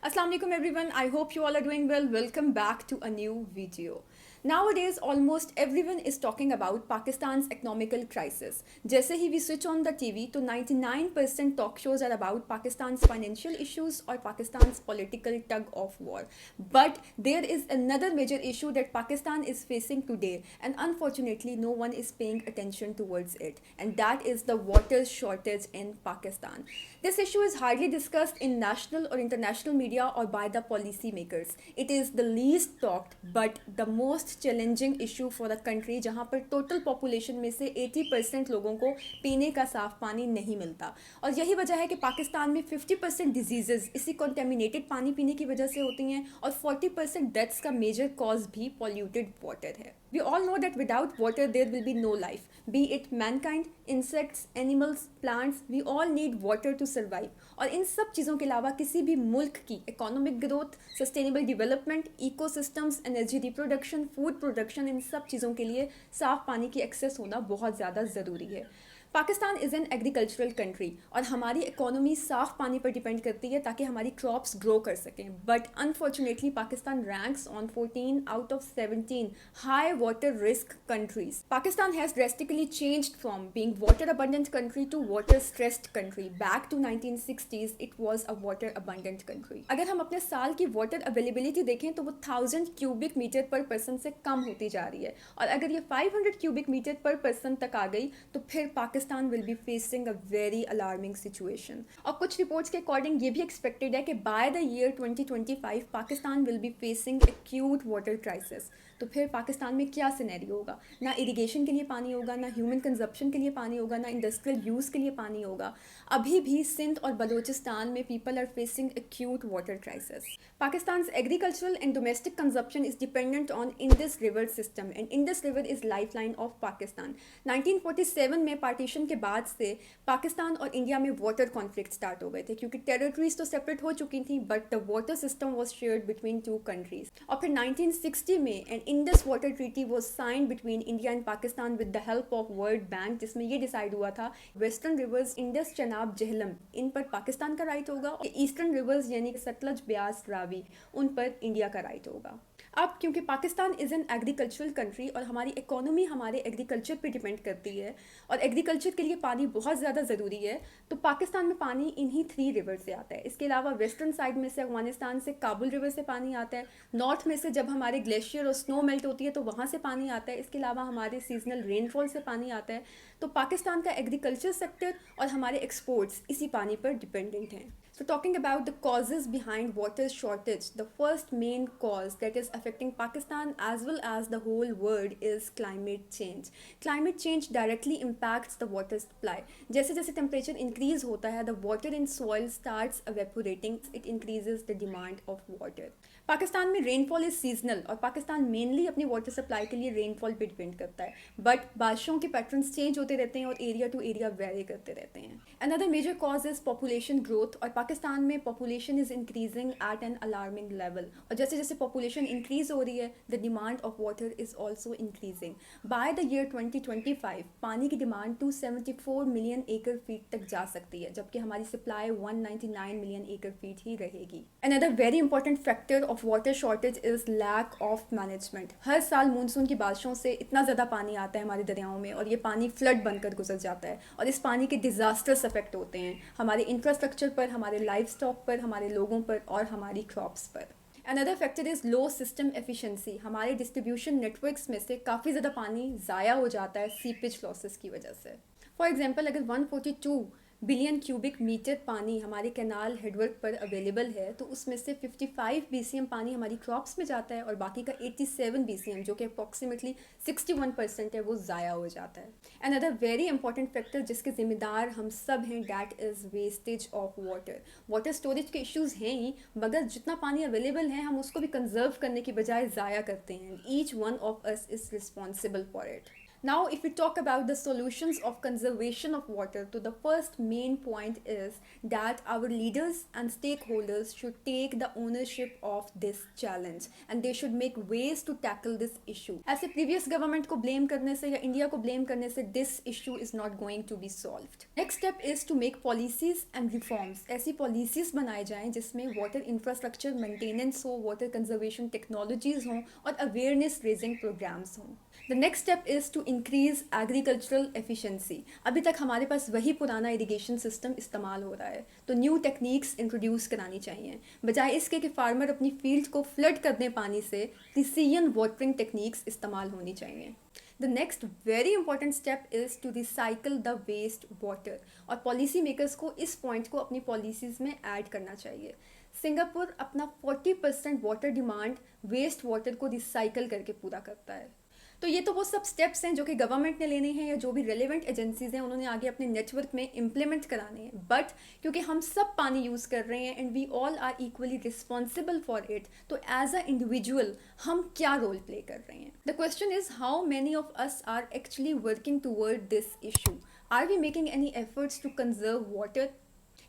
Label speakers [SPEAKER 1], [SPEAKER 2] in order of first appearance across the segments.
[SPEAKER 1] Assalamu alaikum everyone. I hope you all are doing well. Welcome back to a new video. Nowadays, almost everyone is talking about Pakistan's economical crisis. जैसे ही we switch on the TV, तो 99% talk shows are about Pakistan's financial issues or Pakistan's political tug of war. But there is another major issue that Pakistan is facing today, and unfortunately, no one is paying attention towards it, and that is the water shortage in Pakistan. This issue is hardly discussed in national or international media or by the policymakers. It is the least talked but the most challenging issue for a country जहाँ पर total population में से 80% लोगों को पीने का साफ पानी नहीं मिलता। और यही वजह है कि पाकिस्तान में 50% डिजीजेज इसी कंटेमिनेटेड पानी पीने की वजह से होती हैं और 40% डेथ्स का मेजर कॉज भी पॉल्यूटेड वाटर है। We all know that without water there will be no life, be it mankind, insects, animals, plants, we all need water to survive. और इन सब चीज़ों के अलावा किसी भी मुल्क की economic growth, sustainable development, ecosystems, energy reproduction, food production, इन सब चीज़ों के लिए साफ़ पानी की एक्सेस होना बहुत ज़्यादा ज़रूरी है। Pakistan is an agricultural country और हमारी इकोनॉमी साफ़ पानी पर डिपेंड करती है ताकि हमारी क्रॉप्स ग्रो कर सकें। But unfortunately Pakistan ranks on 14 out of 17 high water risk countries. Pakistan has drastically changed from being water abundant country to water stressed country. Back to 1960s it was a water abundant country. अगर हम अपने साल की water availability देखें तो वो 1000 cubic metre पर person से कम होती जा रही है, और अगर ये 500 क्यूबिक मीटर पर पर्सन तक आ गई तो फिर Pakistan will be facing a very alarming situation. और कुछ रिपोर्ट्स के अकॉर्डिंग ये भी एक्सपेक्टेड है कि bye the year 2025 Pakistan will be facing acute water crisis. तो फिर पाकिस्तान में क्या सिनेरियो होगा? ना इरिगेशन के लिए पानी होगा, ना ह्यूमन कंजप्शन के लिए पानी होगा, ना इंडस्ट्रियल यूज़ के लिए पानी होगा। अभी भी सिंध और बलूचिस्तान में people are facing acute water crisis. Pakistan agricultural and domestic consumption is dependent on Indus river system, and Indus river is life line of Pakistan. 1947 में पार्टीशन के बाद से पाकिस्तान और इंडिया में वाटर कॉन्फ्लिक्ट स्टार्ट हो गए थे, क्योंकि टेरिटरीज तो सेपरेट हो चुकी थी but the water system was shared between two countries. और फिर 1960 में an Indus water treaty was signed between India and Pakistan with the help of World Bank, जिसमें ये डिसाइड हुआ था वेस्टर्न रिवर्स इंडस, चनाब, जहलम, इन पर पाकिस्तान का राइट होगा, और ईस्टर्न रिवर्स यानी सतलज, ब्यास, रावी, उन पर इंडिया का राइट होगा। अब क्योंकि Pakistan is an agricultural country और हमारी इकोनॉमी हमारे एग्रीकल्चर पे डिपेंड करती है और एग्रीकल्चर के लिए पानी बहुत ज़्यादा ज़रूरी है, तो पाकिस्तान में पानी इन्हीं 3 रिवर से आता है। इसके अलावा वेस्टर्न साइड में से अफगानिस्तान से काबुल रिवर से पानी आता है, नॉर्थ में से जब हमारे ग्लेशियर और स्नो मेल्ट होती है तो वहाँ से पानी आता है, इसके अलावा हमारे सीजनल रेनफॉल से पानी आता है। तो पाकिस्तान का एग्रीकल्चर सेक्टर और हमारे एक्सपोर्ट्स इसी पानी पर डिपेंडेंट हैं। So talking about the causes behind water shortage, the first main cause that is affecting Pakistan as well as the whole world is climate change. Climate change directly impacts the water supply. जैसे जैसे temperature increase होता है, the water in soil starts evaporating. It increases the demand of water. Pakistan में rainfall is seasonal और Pakistan mainly अपनी water supply के लिए rainfall पे डिपेंड करता है, बट बारिशों के पैटर्न्स चेंज होते रहते हैं और एरिया टू एरिया वेरी करते रहते हैं। Another major cause is population growth, और पाकिस्तान में population is increasing at an alarming level, और जैसे जैसे पॉपुलेशन इंक्रीज हो रही है the demand of water is also increasing. By the year 2025 पानी की डिमांड 274 मिलियन एकड़ फीट तक जा सकती है, जबकि हमारी सप्लाई 199 मिलियन एकड़ फीट ही रहेगी। Another very important factor of water shortage is lack of management. हर साल मानसून की बारिशों से इतना ज़्यादा पानी आता है हमारे दरियाओं में और ये पानी फ्लड बनकर गुजर जाता है, और इस पानी के डिजास्टर्स इफेक्ट होते हैं हमारे इंफ्रास्ट्रक्चर पर, हमारे लाइफ स्टॉक पर, हमारे लोगों पर और हमारी क्रॉप्स पर। Another factor is low system efficiency. हमारे डिस्ट्रीब्यूशन नेटवर्क्स में से काफ़ी ज़्यादा पानी ज़ाया हो जाता है सीपेज लॉसेस की वजह से। फॉर एग्जांपल, अगर 142 बिलियन क्यूबिक मीटर पानी हमारे कैनाल हेडवर्क पर अवेलेबल है तो उसमें से 55 BCM पानी हमारी क्रॉप्स में जाता है और बाकी का 87 BCM, जो कि अप्रॉक्सीमेटली 61% है, वो ज़ाया हो जाता है। अनदर वेरी इंपॉर्टेंट फैक्टर जिसके ज़िम्मेदार हम सब हैं, that is wastage of water. Water storage के इश्यूज़ हैं ही, मगर जितना पानी अवेलेबल है हम उसको भी कंजर्व करने की बजाय ज़ाया करते हैं। Each one of us is responsible for it. Now, if we talk about the solutions of conservation of water, so the first main point is that our leaders and stakeholders should take the ownership of this challenge and they should make ways to tackle this issue. ऐसे previous government को blame करने से या India को blame करने से this issue is not going to be solved. Next step is to make policies and reforms. ऐसी policies बनाए जाएं जिसमें water infrastructure maintenance हो, water conservation technologies हों और awareness raising programs हों. The next step is to increase agricultural efficiency. अभी तक हमारे पास वही पुराना इरिगेशन सिस्टम इस्तेमाल हो रहा है, तो न्यू टेक्निक्स इंट्रोड्यूस करानी चाहिए. बजाय इसके कि फार्मर अपनी फील्ड को फ्लड कर दें पानी से, प्रिसीजन वाटरिंग टेक्निक्स इस्तेमाल होनी चाहिए. The next very important step is to recycle the waste water. और पॉलिसी मेकर्स को इस पॉइंट को अपनी पॉलिसीज़ में ऐड करना चाहिए. सिंगापुर अपना 40% वाटर डिमांड वेस्ट वाटर को रिसाइकल करके पूरा करता है. तो ये तो वो सब स्टेप्स हैं जो कि गवर्नमेंट ने लेने हैं या जो भी रेलेवेंट एजेंसीज हैं उन्होंने आगे अपने नेटवर्क में इम्प्लीमेंट कराने हैं. बट क्योंकि हम सब पानी यूज़ कर रहे हैं and we all are equally responsible for it, तो एज अ इंडिविजुअल हम क्या रोल प्ले कर रहे हैं. The question is how many of us are actually working toward this issue. Are we making any efforts to conserve water.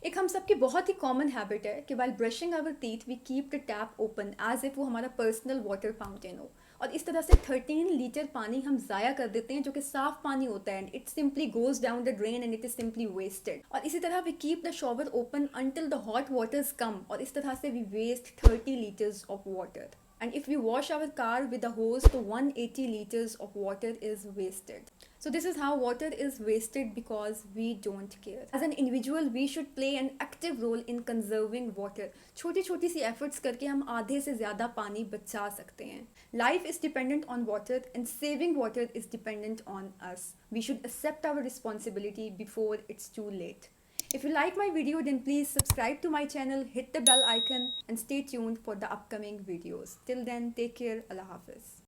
[SPEAKER 1] एक हम सबकी बहुत ही कॉमन हैबिट है कि while brushing our teeth we keep the tap open as if वो हमारा personal water fountain हो, और इस तरह से 13 लीटर पानी हम ज़ाया कर देते हैं जो कि साफ पानी होता है and it simply goes down the drain and it is simply wasted. और इसी तरह we keep the shower open until the hot waters come, और इस तरह से we waste 30 litres of water. And if we wash our car with a hose, so 180 liters of water is wasted. So this is how water is wasted because we don't care. As an individual, we should play an active role in conserving water. छोटी छोटी सी efforts करके हम आधे से ज़्यादा पानी बचा सकते हैं. Life is dependent on water and saving water is dependent on us. We should accept our responsibility before it's too late. If you like my video, then please subscribe to my channel, hit the bell icon and stay tuned for the upcoming videos. Till then, take care. Allah Hafiz.